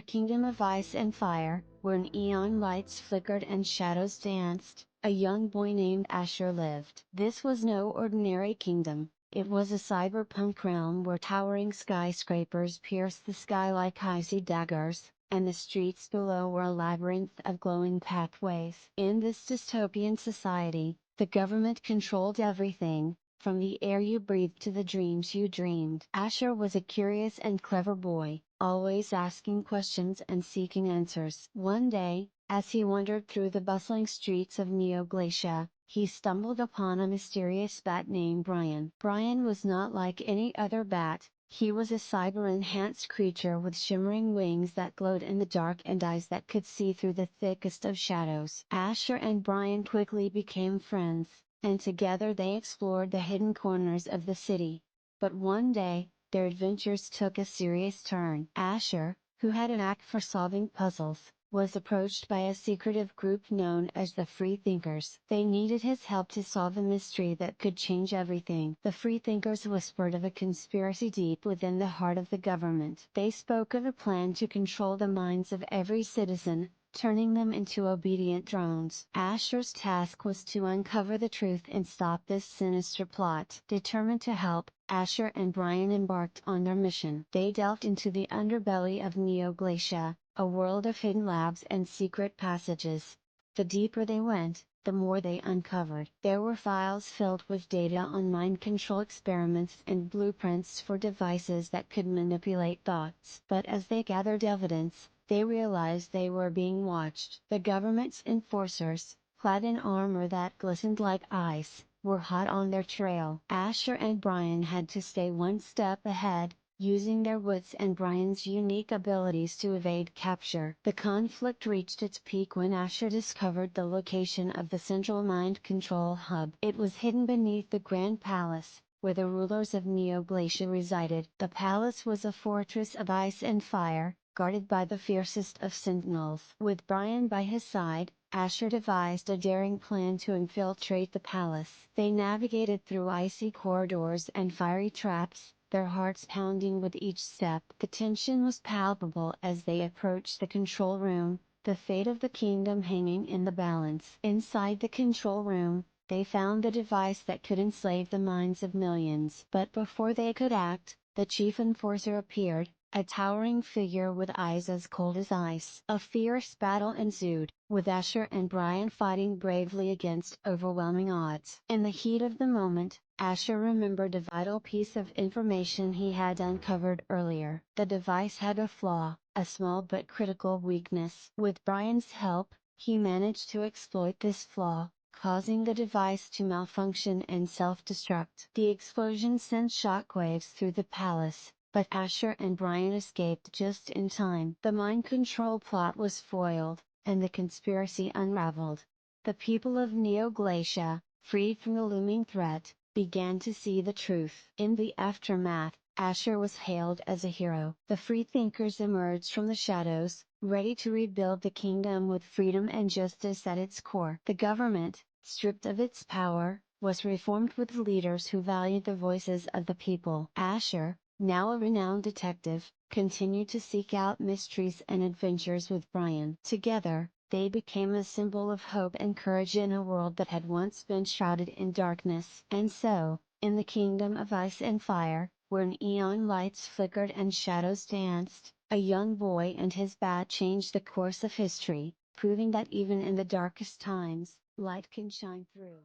kingdom of ice and fire, where neon lights flickered and shadows danced, a young boy named Asher lived. This was no ordinary kingdom, it was a cyberpunk realm where towering skyscrapers pierced the sky like icy daggers, and the streets below were a labyrinth of glowing pathways. In this dystopian society, the government controlled everything, from the air you breathed to the dreams you dreamed. Asher was a curious and clever boy, always asking questions and seeking answers. One day, as he wandered through the bustling streets of Neoglacia, he stumbled upon a mysterious bat named Brian. Brian was not like any other bat, he was a cyber-enhanced creature with shimmering wings that glowed in the dark and eyes that could see through the thickest of shadows. Asher and Brian quickly became friends, and together they explored the hidden corners of the city. But one day, their adventures took a serious turn. Asher, who had a knack for solving puzzles, was approached by a secretive group known as the Freethinkers. They needed his help to solve a mystery that could change everything. The Freethinkers whispered of a conspiracy deep within the heart of the government. They spoke of a plan to control the minds of every citizen, turning them into obedient drones. Asher's task was to uncover the truth and stop this sinister plot. Determined to help, Asher and Brian embarked on their mission. They delved into the underbelly of Neoglacia, a world of hidden labs and secret passages. The deeper they went, the more they uncovered. There were files filled with data on mind control experiments and blueprints for devices that could manipulate thoughts. But as they gathered evidence, they realized they were being watched. The government's enforcers, clad in armor that glistened like ice, were hot on their trail. Asher and Brian had to stay one step ahead, using their wits and Brian's unique abilities to evade capture. The conflict reached its peak when Asher discovered the location of the central mind control hub. It was hidden beneath the Grand Palace, where the rulers of Neoglacia resided. The palace was a fortress of ice and fire, guarded by the fiercest of sentinels. With Brian by his side, Asher devised a daring plan to infiltrate the palace. They navigated through icy corridors and fiery traps, their hearts pounding with each step. The tension was palpable as they approached the control room, the fate of the kingdom hanging in the balance. Inside the control room, they found the device that could enslave the minds of millions. But before they could act, the chief enforcer appeared, a towering figure with eyes as cold as ice. A fierce battle ensued, with Asher and Brian fighting bravely against overwhelming odds. In the heat of the moment, Asher remembered a vital piece of information he had uncovered earlier. The device had a flaw, a small but critical weakness. With Brian's help, he managed to exploit this flaw, causing the device to malfunction and self-destruct. The explosion sent shockwaves through the palace, but Asher and Brian escaped just in time. The mind control plot was foiled, and the conspiracy unraveled. The people of Neoglacia, freed from the looming threat, began to see the truth. In the aftermath, Asher was hailed as a hero. The freethinkers emerged from the shadows, ready to rebuild the kingdom with freedom and justice at its core. The government, stripped of its power, was reformed with leaders who valued the voices of the people. Asher, now a renowned detective, continued to seek out mysteries and adventures with Brian. Together, they became a symbol of hope and courage in a world that had once been shrouded in darkness. And so, in the kingdom of ice and fire, where neon lights flickered and shadows danced, a young boy and his bat changed the course of history, proving that even in the darkest times, light can shine through.